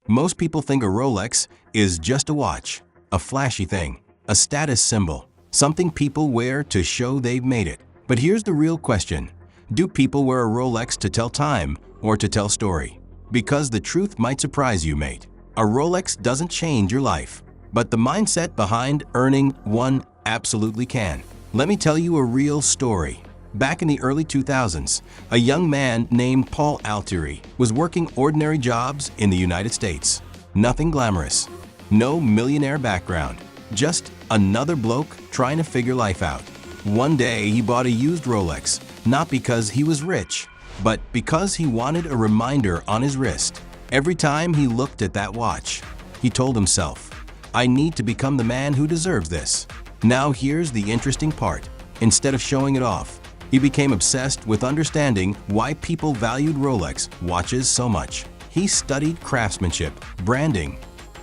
Most people think a Rolex is just a watch, a flashy thing, a status symbol, something people wear to show they've made it. But here's the real question. Do people wear a Rolex to tell time or to tell story? Because the truth might surprise you, mate. A Rolex doesn't change your life, but the mindset behind earning one absolutely can. Let me tell you a real story. Back in the early 2000s, a young man named Paul Altieri was working ordinary jobs in the United States. Nothing glamorous, no millionaire background, just another bloke trying to figure life out. One day he bought a used Rolex, not because he was rich, but because he wanted a reminder on his wrist. Every time he looked at that watch, he told himself, "I need to become the man who deserves this." Now here's the interesting part. Instead of showing it off, he became obsessed with understanding why people valued Rolex watches so much. He studied craftsmanship, branding,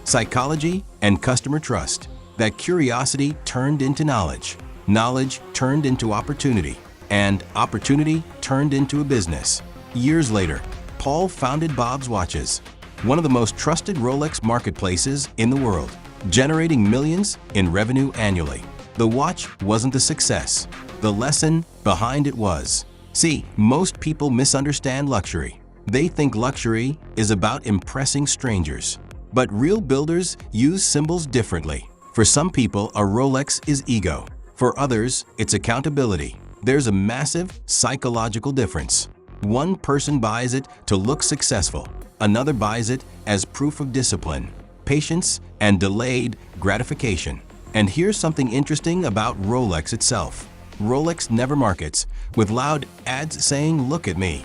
psychology, and customer trust. That curiosity turned into knowledge. Knowledge turned into opportunity, and opportunity turned into a business. Years later, Paul founded Bob's Watches, one of the most trusted Rolex marketplaces in the world, generating millions in revenue annually. The watch wasn't a success. The lesson behind it was. See, most people misunderstand luxury. They think luxury is about impressing strangers. But real builders use symbols differently. For some people, a Rolex is ego. For others, it's accountability. There's a massive psychological difference. One person buys it to look successful. Another buys it as proof of discipline, patience, and delayed gratification. And here's something interesting about Rolex itself. Rolex never markets with loud ads saying, "Look at me."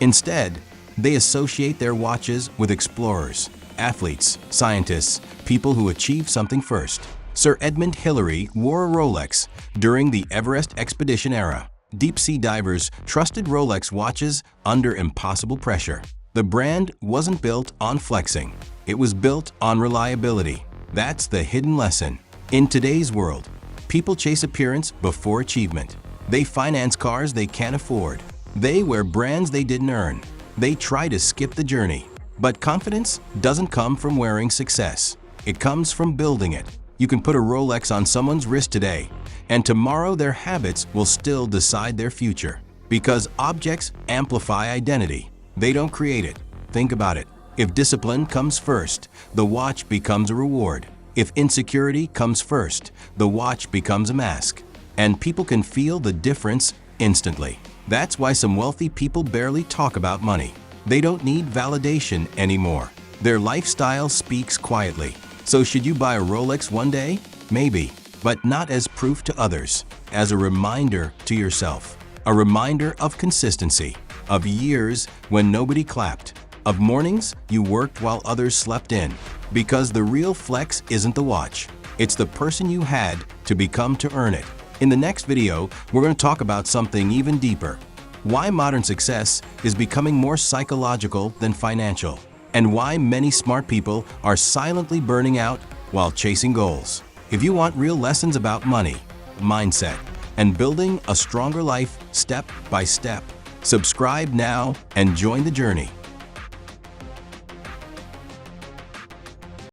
Instead, they associate their watches with explorers, athletes, scientists, people who achieve something first. Sir Edmund Hillary wore a Rolex during the Everest expedition era. Deep-sea divers trusted Rolex watches under impossible pressure. The brand wasn't built on flexing. It was built on reliability. That's the hidden lesson. In today's world, people chase appearance before achievement. They finance cars they can't afford. They wear brands they didn't earn. They try to skip the journey. But confidence doesn't come from wearing success. It comes from building it. You can put a Rolex on someone's wrist today, and tomorrow their habits will still decide their future. Because objects amplify identity. They don't create it. Think about it. If discipline comes first, the watch becomes a reward. If insecurity comes first, the watch becomes a mask. And people can feel the difference instantly. That's why some wealthy people barely talk about money. They don't need validation anymore. Their lifestyle speaks quietly. So should you buy a Rolex one day? Maybe, but not as proof to others, as a reminder to yourself. A reminder of consistency, of years when nobody clapped, of mornings you worked while others slept in. Because the real flex isn't the watch, it's the person you had to become to earn it. In the next video, we're going to talk about something even deeper. Why modern success is becoming more psychological than financial, and why many smart people are silently burning out while chasing goals. If you want real lessons about money, mindset, and building a stronger life step by step, subscribe now and join the journey.